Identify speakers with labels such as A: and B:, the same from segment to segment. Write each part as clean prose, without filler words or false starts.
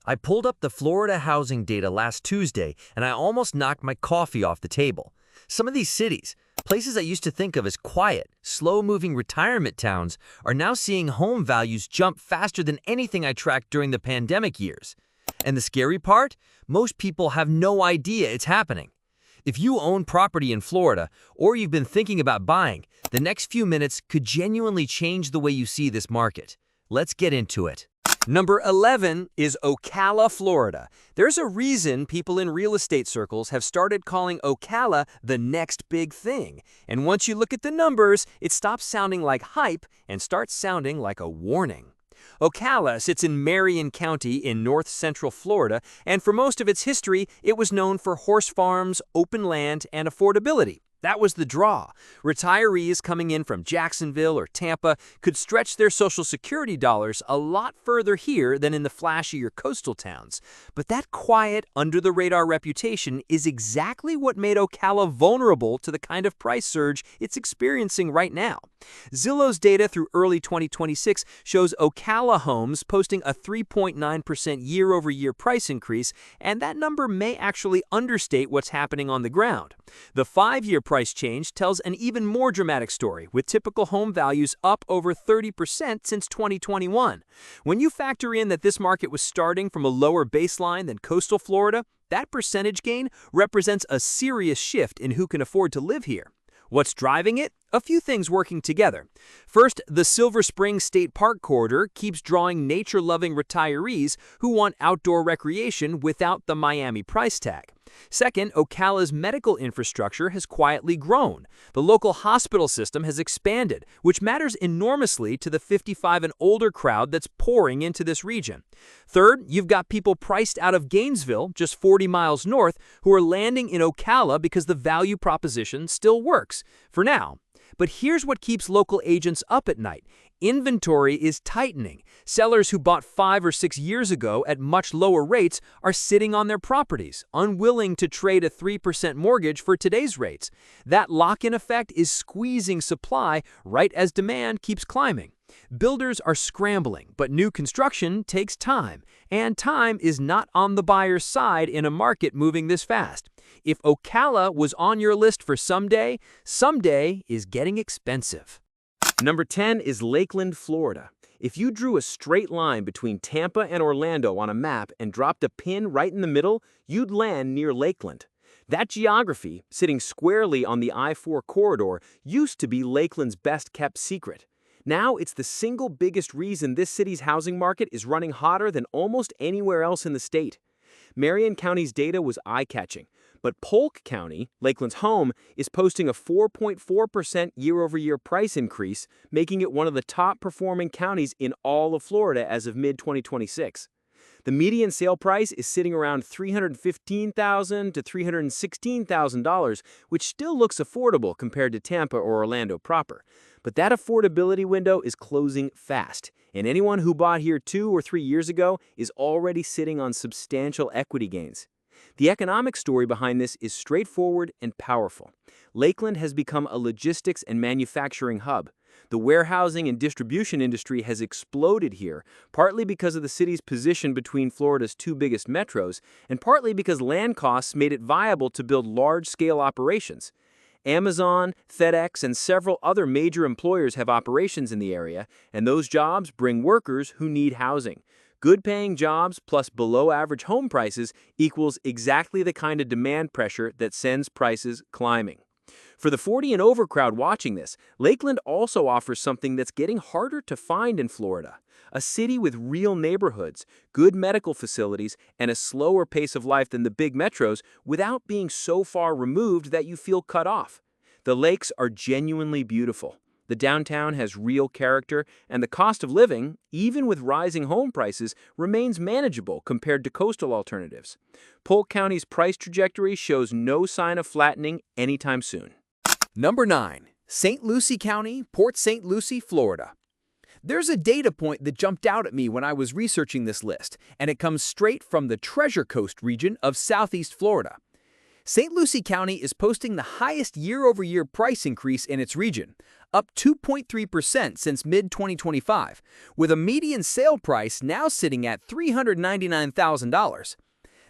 A: I pulled up the Florida housing data last Tuesday and I almost knocked my coffee off the table. Some of these cities, places I used to think of as quiet, slow-moving retirement towns, are now seeing home values jump faster than anything I tracked during the pandemic years. And the scary part? Most people have no idea it's happening. If you own property in Florida, or you've been thinking about buying, the next few minutes could genuinely change the way you see this market. Let's get into it.
B: Number 11 is Ocala, Florida. There's a reason people in real estate circles have started calling Ocala the next big thing. And once you look at the numbers, it stops sounding like hype and starts sounding like a warning. Ocala sits in Marion County in north-central Florida, and for most of its history, it was known for horse farms, open land, and affordability. That was the draw. Retirees coming in from Jacksonville or Tampa could stretch their Social Security dollars a lot further here than in the flashier coastal towns. But that quiet, under-the-radar reputation is exactly what made Ocala vulnerable to the kind of price surge it's experiencing right now. Zillow's data through early 2026 shows Ocala homes posting a 3.9% year-over-year price increase, and that number may actually understate what's happening on the ground. The 5-year price change tells an even more dramatic story, with typical home values up over 30% since 2021. When you factor in that this market was starting from a lower baseline than coastal Florida, that percentage gain represents a serious shift in who can afford to live here. What's driving it? A few things working together. First, the Silver Spring State Park corridor keeps drawing nature-loving retirees who want outdoor recreation without the Miami price tag. Second, Ocala's medical infrastructure has quietly grown. The local hospital system has expanded, which matters enormously to the 55 and older crowd that's pouring into this region. Third, you've got people priced out of Gainesville, just 40 miles north, who are landing in Ocala because the value proposition still works, for now. But here's what keeps local agents up at night. Inventory is tightening. Sellers who bought 5 or 6 years ago at much lower rates are sitting on their properties, unwilling to trade a 3% mortgage for today's rates. That lock-in effect is squeezing supply right as demand keeps climbing. Builders are scrambling, but new construction takes time, and time is not on the buyer's side in a market moving this fast. If Ocala was on your list for someday, someday is getting expensive.
C: Number 10 is Lakeland, Florida. If you drew a straight line between Tampa and Orlando on a map and dropped a pin right in the middle, you'd land near Lakeland. That geography, sitting squarely on the I-4 corridor, used to be Lakeland's best-kept secret. Now it's the single biggest reason this city's housing market is running hotter than almost anywhere else in the state. Marion County's data was eye-catching, but Polk County, Lakeland's home, is posting a 4.4% year-over-year price increase, making it one of the top-performing counties in all of Florida as of mid-2026. The median sale price is sitting around $315,000 to $316,000, which still looks affordable compared to Tampa or Orlando proper. But that affordability window is closing fast, and anyone who bought here 2 or 3 years ago is already sitting on substantial equity gains. The economic story behind this is straightforward and powerful. Lakeland has become a logistics and manufacturing hub. The warehousing and distribution industry has exploded here, partly because of the city's position between Florida's 2 biggest metros, and partly because land costs made it viable to build large-scale operations. Amazon, FedEx, and several other major employers have operations in the area, and those jobs bring workers who need housing. Good-paying jobs plus below-average home prices equals exactly the kind of demand pressure that sends prices climbing. For the 40 and over crowd watching this, Lakeland also offers something that's getting harder to find in Florida. A city with real neighborhoods, good medical facilities, and a slower pace of life than the big metros without being so far removed that you feel cut off. The lakes are genuinely beautiful. The downtown has real character, and the cost of living, even with rising home prices, remains manageable compared to coastal alternatives. Polk County's price trajectory shows no sign of flattening anytime soon.
B: Number 9. St. Lucie County, Port St. Lucie, Florida. There's a data point that jumped out at me when I was researching this list, and it comes straight from the Treasure Coast region of southeast Florida. St. Lucie County is posting the highest year-over-year price increase in its region, up 2.3% since mid-2025, with a median sale price now sitting at $399,000.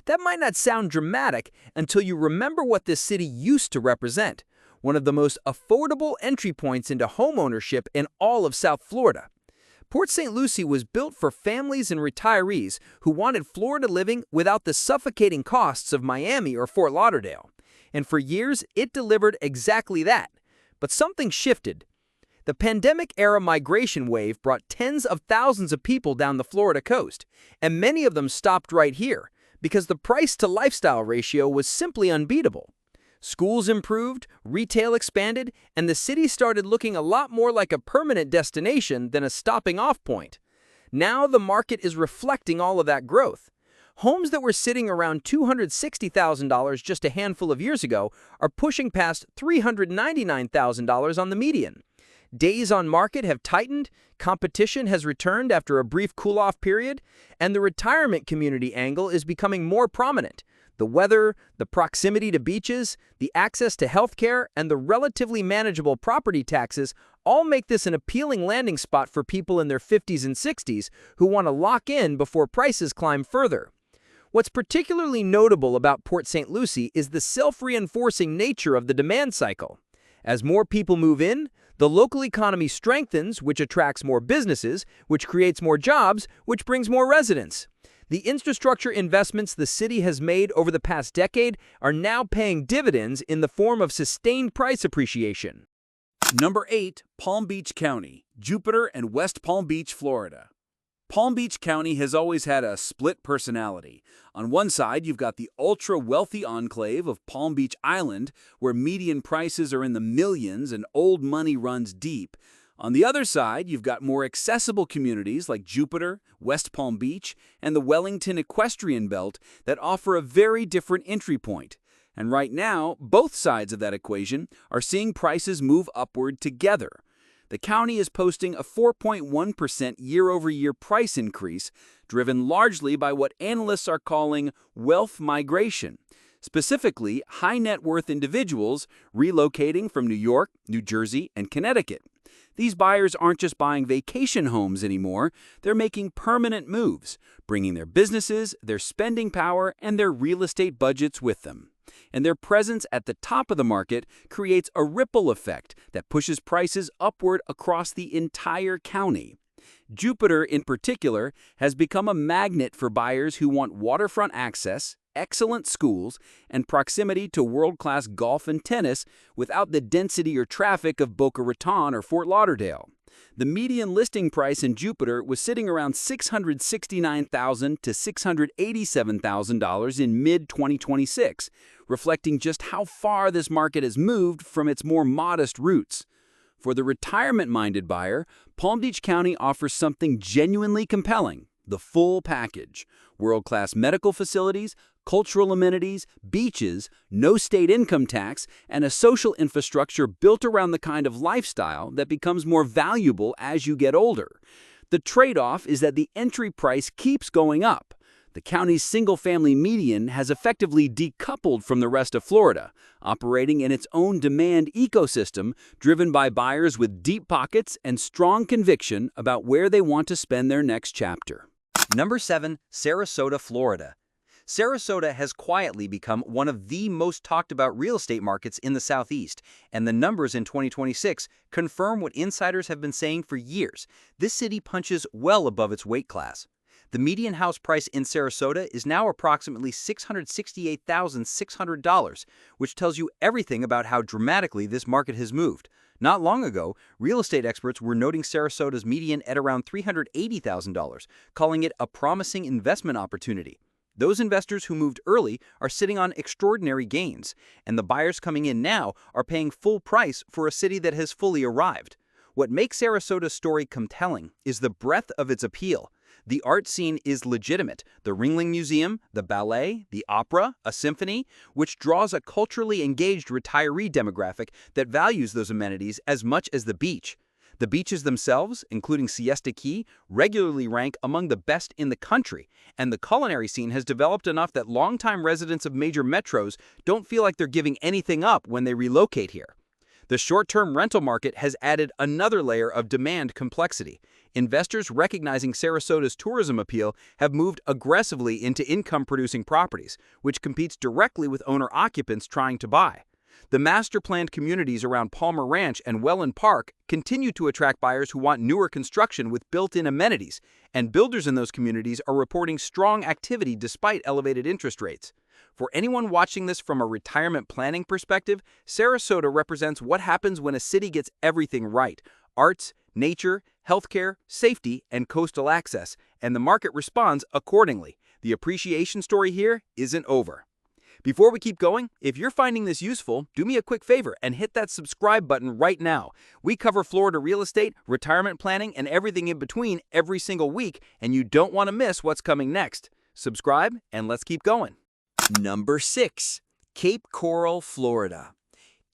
B: That might not sound dramatic until you remember what this city used to represent, one of the most affordable entry points into homeownership in all of South Florida. Port St. Lucie was built for families and retirees who wanted Florida living without the suffocating costs of Miami or Fort Lauderdale. And for years, it delivered exactly that. But something shifted. The pandemic-era migration wave brought tens of thousands of people down the Florida coast, and many of them stopped right here because the price-to-lifestyle ratio was simply unbeatable. Schools improved, retail expanded, and the city started looking a lot more like a permanent destination than a stopping-off point. Now the market is reflecting all of that growth. Homes that were sitting around $260,000 just a handful of years ago are pushing past $399,000 on the median. Days on market have tightened, competition has returned after a brief cool-off period, and the retirement community angle is becoming more prominent. The weather, the proximity to beaches, the access to healthcare, and the relatively manageable property taxes all make this an appealing landing spot for people in their 50s and 60s who want to lock in before prices climb further. What's particularly notable about Port St. Lucie is the self-reinforcing nature of the demand cycle. As more people move in, the local economy strengthens, which attracts more businesses, which creates more jobs, which brings more residents. The infrastructure investments the city has made over the past decade are now paying dividends in the form of sustained price appreciation.
D: Number 8, Palm Beach County, Jupiter and West Palm Beach, Florida. Palm Beach County has always had a split personality. On one side, you've got the ultra-wealthy enclave of Palm Beach Island, where median prices are in the millions and old money runs deep. On the other side, you've got more accessible communities like Jupiter, West Palm Beach, and the Wellington Equestrian Belt that offer a very different entry point. And right now, both sides of that equation are seeing prices move upward together. The county is posting a 4.1% year-over-year price increase, driven largely by what analysts are calling wealth migration, specifically high-net-worth individuals relocating from New York, New Jersey, and Connecticut. These buyers aren't just buying vacation homes anymore, they're making permanent moves, bringing their businesses, their spending power, and their real estate budgets with them. And their presence at the top of the market creates a ripple effect that pushes prices upward across the entire county. Jupiter, in particular, has become a magnet for buyers who want waterfront access, excellent schools, and proximity to world-class golf and tennis without the density or traffic of Boca Raton or Fort Lauderdale. The median listing price in Jupiter was sitting around $669,000 to $687,000 in mid-2026, reflecting just how far this market has moved from its more modest roots. For the retirement-minded buyer, Palm Beach County offers something genuinely compelling: the full package. World-class medical facilities, cultural amenities, beaches, no state income tax, and a social infrastructure built around the kind of lifestyle that becomes more valuable as you get older. The trade-off is that the entry price keeps going up. The county's single-family median has effectively decoupled from the rest of Florida, operating in its own demand ecosystem driven by buyers with deep pockets and strong conviction about where they want to spend their next chapter.
A: Number 7, Sarasota, Florida. Sarasota has quietly become one of the most talked about real estate markets in the Southeast, and the numbers in 2026 confirm what insiders have been saying for years. This city punches well above its weight class. The median house price in Sarasota is now approximately $668,600, which tells you everything about how dramatically this market has moved. Not long ago, real estate experts were noting Sarasota's median at around $380,000, calling it a promising investment opportunity. Those investors who moved early are sitting on extraordinary gains, and the buyers coming in now are paying full price for a city that has fully arrived. What makes Sarasota's story compelling is the breadth of its appeal. The art scene is legitimate: the Ringling Museum, the ballet, the opera, a symphony, which draws a culturally engaged retiree demographic that values those amenities as much as the beach.
D: The beaches themselves, including Siesta Key, regularly rank among the best in the country, and the culinary scene has developed enough that longtime residents of major metros don't feel like they're giving anything up when they relocate here. The short-term rental market has added another layer of demand complexity. Investors recognizing Sarasota's tourism appeal have moved aggressively into income-producing properties, which competes directly with owner-occupants trying to buy. The master-planned communities around Palmer Ranch and Welland Park continue to attract buyers who want newer construction with built-in amenities, and builders in those communities are reporting strong activity despite elevated interest rates. For anyone watching this from a retirement planning perspective, Sarasota represents what happens when a city gets everything right: arts, nature, healthcare, safety, and coastal access, and the market responds accordingly. The appreciation story here isn't over. Before we keep going, if you're finding this useful, do me a quick favor and hit that subscribe button right now. We cover Florida real estate, retirement planning, and everything in between every single week, and you don't want to miss what's coming next. Subscribe, and let's keep going.
A: Number 6. Cape Coral, Florida.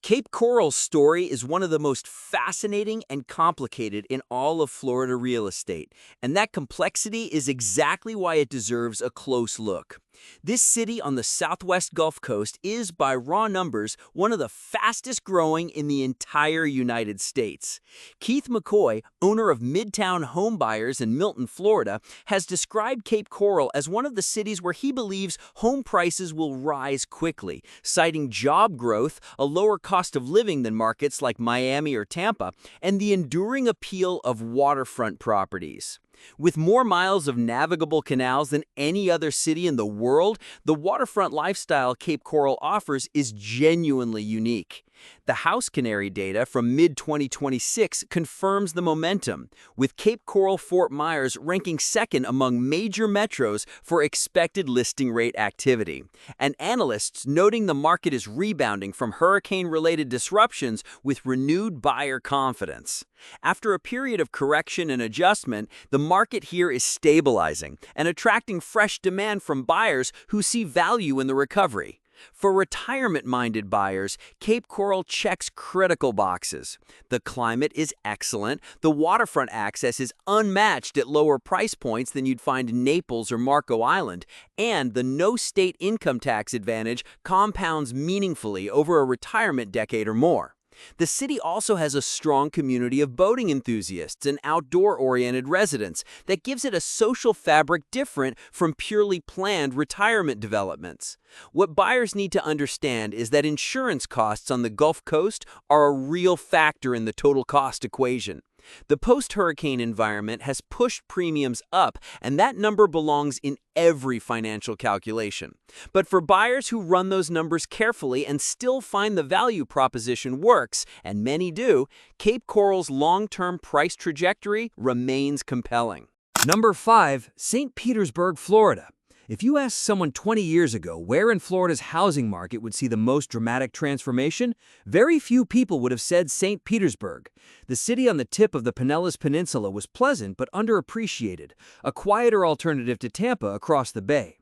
A: Cape Coral's story is one of the most fascinating and complicated in all of Florida real estate, and that complexity is exactly why it deserves a close look. This city on the southwest Gulf Coast is, by raw numbers, one of the fastest growing in the entire United States. Keith McCoy, owner of Midtown Home Buyers in Milton, Florida, has described Cape Coral as one of the cities where he believes home prices will rise quickly, citing job growth, a lower cost of living than markets like Miami or Tampa, and the enduring appeal of waterfront properties. With more miles of navigable canals than any other city in the world, the waterfront lifestyle Cape Coral offers is genuinely unique. The House Canary data from mid-2026 confirms the momentum, with Cape Coral Fort Myers ranking second among major metros for expected listing rate activity, and analysts noting the market is rebounding from hurricane-related disruptions with renewed buyer confidence. After a period of correction and adjustment, the market here is stabilizing and attracting fresh demand from buyers who see value in the recovery. For retirement-minded buyers, Cape Coral checks critical boxes. The climate is excellent, the waterfront access is unmatched at lower price points than you'd find in Naples or Marco Island, and the no-state income tax advantage compounds meaningfully over a retirement decade or more. The city also has a strong community of boating enthusiasts and outdoor-oriented residents that gives it a social fabric different from purely planned retirement developments. What buyers need to understand is that insurance costs on the Gulf Coast are a real factor in the total cost equation. The post-hurricane environment has pushed premiums up, and that number belongs in every financial calculation. But for buyers who run those numbers carefully and still find the value proposition works, and many do, Cape Coral's long-term price trajectory remains compelling.
B: Number 5. St. Petersburg, Florida. If you asked someone 20 years ago where in Florida's housing market would see the most dramatic transformation, very few people would have said St. Petersburg. The city on the tip of the Pinellas Peninsula was pleasant but underappreciated, a quieter alternative to Tampa across the bay.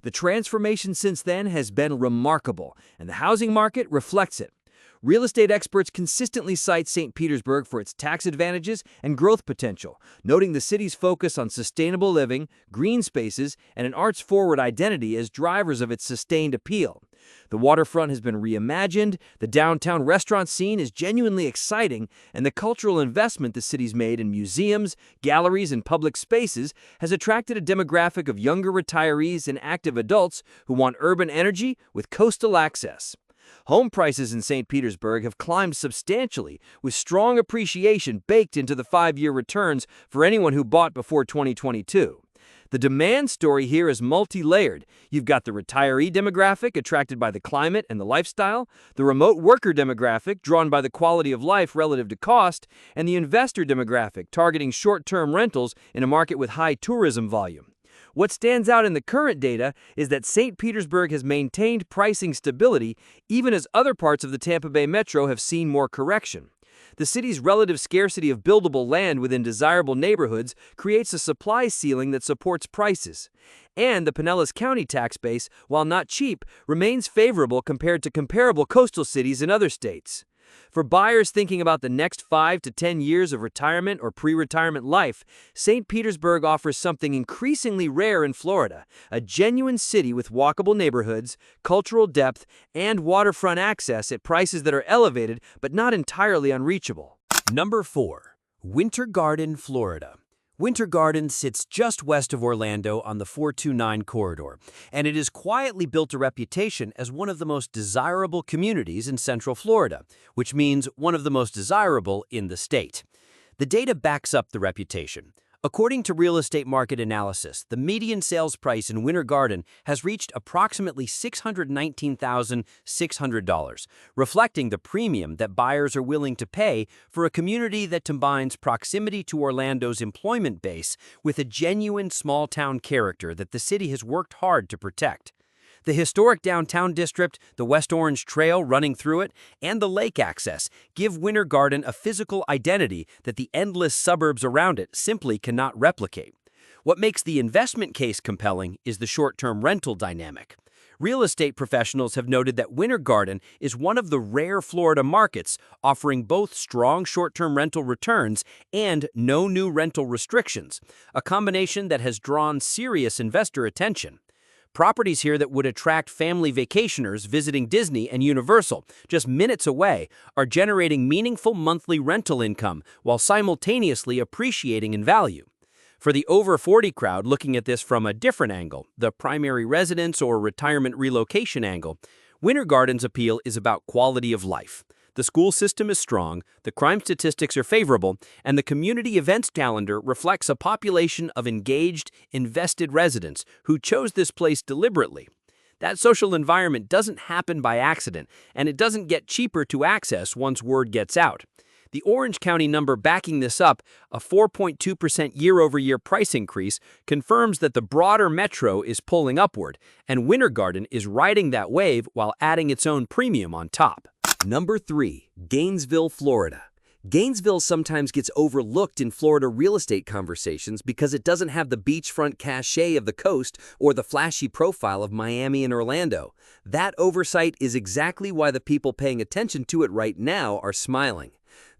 B: The transformation since then has been remarkable, and the housing market reflects it. Real estate experts consistently cite St. Petersburg for its tax advantages and growth potential, noting the city's focus on sustainable living, green spaces, and an arts-forward identity as drivers of its sustained appeal. The waterfront has been reimagined, the downtown restaurant scene is genuinely exciting, and the cultural investment the city's made in museums, galleries, and public spaces has attracted a demographic of younger retirees and active adults who want urban energy with coastal access. Home prices in St. Petersburg have climbed substantially, with strong appreciation baked into the 5-year returns for anyone who bought before 2022. The demand story here is multi-layered. You've got the retiree demographic attracted by the climate and the lifestyle, the remote worker demographic drawn by the quality of life relative to cost, and the investor demographic targeting short-term rentals in a market with high tourism volume. What stands out in the current data is that St. Petersburg has maintained pricing stability even as other parts of the Tampa Bay metro have seen more correction. The city's relative scarcity of buildable land within desirable neighborhoods creates a supply ceiling that supports prices. And the Pinellas County tax base, while not cheap, remains favorable compared to comparable coastal cities in other states. For buyers thinking about the next 5 to 10 years of retirement or pre-retirement life, St. Petersburg offers something increasingly rare in Florida, a genuine city with walkable neighborhoods, cultural depth, and waterfront access at prices that are elevated but not entirely unreachable.
C: Number 4. Winter Garden, Florida. Winter Garden sits just west of Orlando on the 429 corridor, and it has quietly built a reputation as one of the most desirable communities in Central Florida, which means one of the most desirable in the state. The data backs up the reputation. According to real estate market analysis, the median sales price in Winter Garden has reached approximately $619,600, reflecting the premium that buyers are willing to pay for a community that combines proximity to Orlando's employment base with a genuine small-town character that the city has worked hard to protect. The historic downtown district, the West Orange Trail running through it, and the lake access give Winter Garden a physical identity that the endless suburbs around it simply cannot replicate. What makes the investment case compelling is the short-term rental dynamic. Real estate professionals have noted that Winter Garden is one of the rare Florida markets offering both strong short-term rental returns and no new rental restrictions, a combination that has drawn serious investor attention. Properties here that would attract family vacationers visiting Disney and Universal, just minutes away, are generating meaningful monthly rental income while simultaneously appreciating in value. For the over 40 crowd looking at this from a different angle, the primary residence or retirement relocation angle, Winter Garden's appeal is about quality of life. The school system is strong, the crime statistics are favorable, and the community events calendar reflects a population of engaged, invested residents who chose this place deliberately. That social environment doesn't happen by accident, and it doesn't get cheaper to access once word gets out. The Orange County number backing this up, a 4.2% year-over-year price increase, confirms that the broader metro is pulling upward, and Winter Garden is riding that wave while adding its own premium on top.
B: Number 3. Gainesville, Florida. Gainesville sometimes gets overlooked in Florida real estate conversations because it doesn't have the beachfront cachet of the coast or the flashy profile of Miami and Orlando. That oversight is exactly why the people paying attention to it right now are smiling.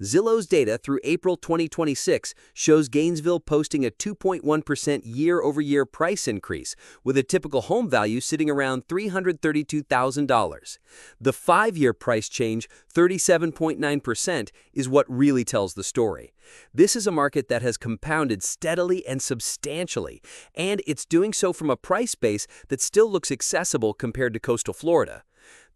B: Zillow's data through April 2026 shows Gainesville posting a 2.1% year-over-year price increase, with a typical home value sitting around $332,000. The 5-year price change, 37.9%, is what really tells the story. This is a market that has compounded steadily and substantially, and it's doing so from a price base that still looks accessible compared to coastal Florida.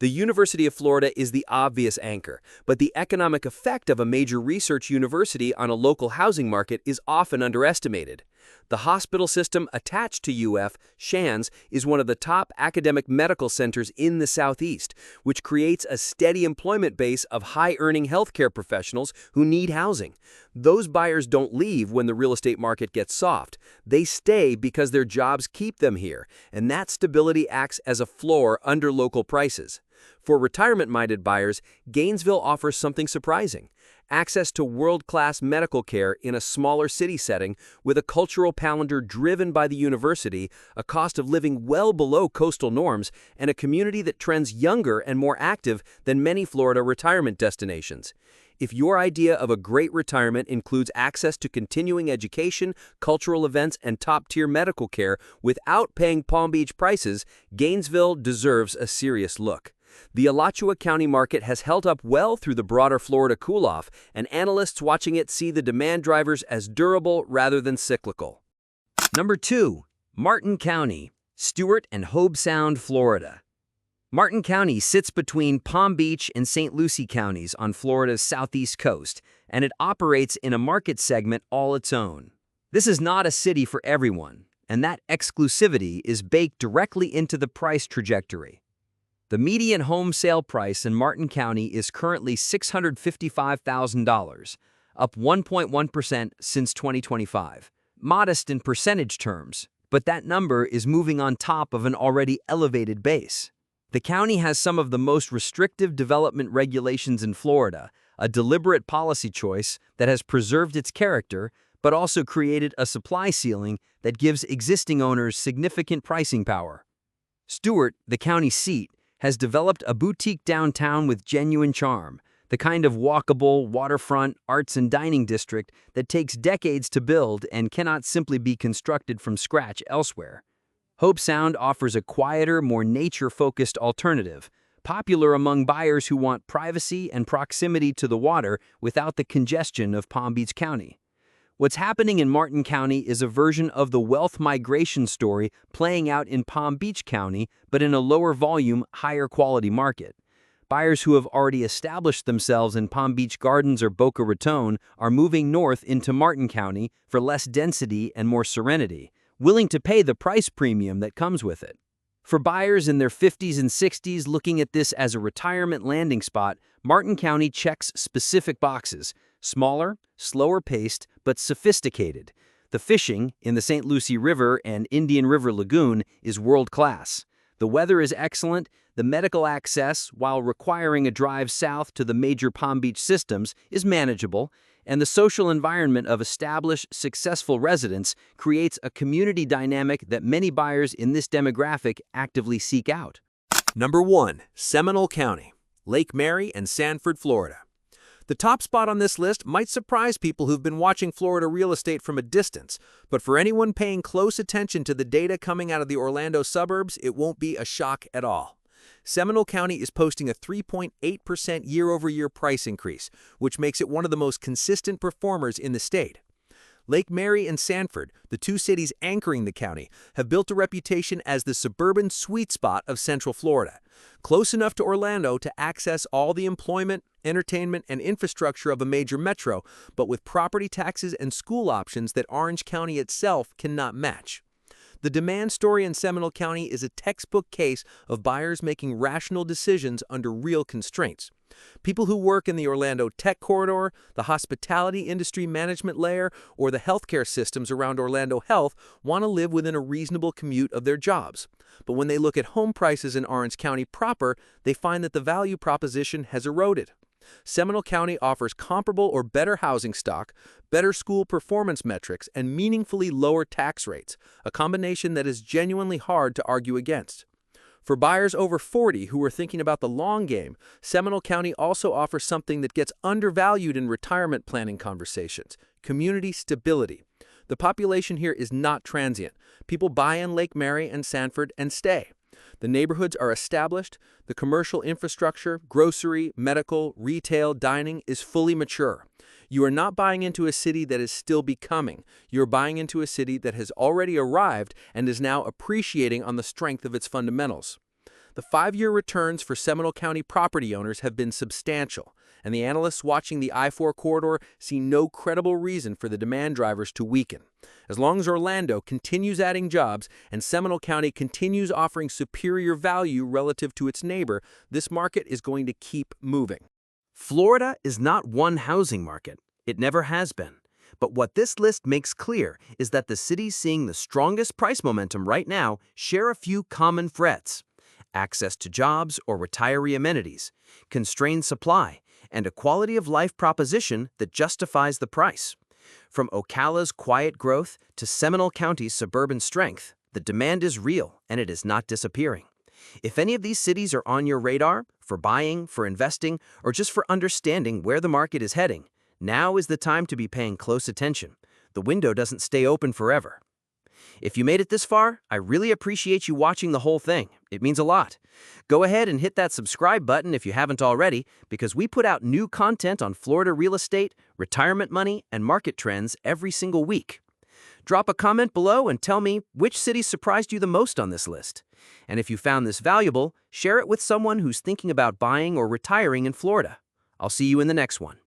B: The University of Florida is the obvious anchor, but the economic effect of a major research university on a local housing market is often underestimated. The hospital system attached to UF, Shands, is one of the top academic medical centers in the Southeast, which creates a steady employment base of high-earning healthcare professionals who need housing. Those buyers don't leave when the real estate market gets soft. They stay because their jobs keep them here, and that stability acts as a floor under local prices. For retirement-minded buyers, Gainesville offers something surprising: access to world-class medical care in a smaller city setting with a cultural calendar driven by the university, a cost of living well below coastal norms, and a community that trends younger and more active than many Florida retirement destinations. If your idea of a great retirement includes access to continuing education, cultural events, and top-tier medical care without paying Palm Beach prices, Gainesville deserves a serious look. The Alachua County market has held up well through the broader Florida cool-off, and analysts watching it see the demand drivers as durable rather than cyclical.
A: Number 2. Martin County, Stewart and Hobe Sound, Florida. Martin County sits between Palm Beach and St. Lucie counties on Florida's southeast coast, and it operates in a market segment all its own. This is not a city for everyone, and that exclusivity is baked directly into the price trajectory. The median home sale price in Martin County is currently $655,000, up 1.1% since 2025. Modest in percentage terms, but that number is moving on top of an already elevated base. The county has some of the most restrictive development regulations in Florida, a deliberate policy choice that has preserved its character, but also created a supply ceiling that gives existing owners significant pricing power. Stewart, the county seat, has developed a boutique downtown with genuine charm.
B: the kind of walkable, waterfront, arts and dining district that takes decades to build and cannot simply be constructed from scratch elsewhere. Hope Sound offers a quieter, more nature-focused alternative, popular among buyers who want privacy and proximity to the water without the congestion of Palm Beach County. What's happening in Martin County is a version of the wealth migration story playing out in Palm Beach County, but in a lower volume, higher quality market. Buyers who have already established themselves in Palm Beach Gardens or Boca Raton are moving north into Martin County for less density and more serenity, willing to pay the price premium that comes with it. For buyers in their 50s and 60s looking at this as a retirement landing spot, Martin County checks specific boxes: smaller, slower paced, but sophisticated. The fishing in the St. Lucie River and Indian River Lagoon is world-class. The weather is excellent, the medical access, while requiring a drive south to the major Palm Beach systems, is manageable, and the social environment of established, successful residents creates a community dynamic that many buyers in this demographic actively seek out.
C: Number 1. Seminole County, Lake Mary and Sanford, Florida. The top spot on this list might surprise people who've been watching Florida real estate from a distance, but for anyone paying close attention to the data coming out of the Orlando suburbs, it won't be a shock at all. Seminole County is posting a 3.8% year-over-year price increase, which makes it one of the most consistent performers in the state. Lake Mary and Sanford, the two cities anchoring the county, have built a reputation as the suburban sweet spot of Central Florida, close enough to Orlando to access all the employment, entertainment, and infrastructure of a major metro, but with property taxes and school options that Orange County itself cannot match. The demand story in Seminole County is a textbook case of buyers making rational decisions under real constraints. People who work in the Orlando tech corridor, the hospitality industry management layer, or the healthcare systems around Orlando Health want to live within a reasonable commute of their jobs. But when they look at home prices in Orange County proper, they find that the value proposition has eroded. Seminole County offers comparable or better housing stock, better school performance metrics, and meaningfully lower tax rates, a combination that is genuinely hard to argue against. For buyers over 40 who are thinking about the long game, Seminole County also offers something that gets undervalued in retirement planning conversations: community stability. The population here is not transient. People buy in Lake Mary and Sanford and stay. The neighborhoods are established, the commercial infrastructure, grocery, medical, retail, dining is fully mature. You are not buying into a city that is still becoming. You're buying into a city that has already arrived and is now appreciating on the strength of its fundamentals. The 5-year returns for Seminole County property owners have been substantial, and the analysts watching the I-4 corridor see no credible reason for the demand drivers to weaken. As long as Orlando continues adding jobs and Seminole County continues offering superior value relative to its neighbor, this market is going to keep moving.
B: Florida is not one housing market. It never has been. But what this list makes clear is that the cities seeing the strongest price momentum right now share a few common threads: access to jobs or retiree amenities, constrained supply, and a quality of life proposition that justifies the price. From Ocala's quiet growth to Seminole County's suburban strength, the demand is real and it is not disappearing. If any of these cities are on your radar, for buying, for investing, or just for understanding where the market is heading, now is the time to be paying close attention. The window doesn't stay open forever. If you made it this far, I really appreciate you watching the whole thing. It means a lot. Go ahead and hit that subscribe button if you haven't already, because we put out new content on Florida real estate, retirement money, and market trends every single week. Drop a comment below and tell me which city surprised you the most on this list. And if you found this valuable, share it with someone who's thinking about buying or retiring in Florida. I'll see you in the next one.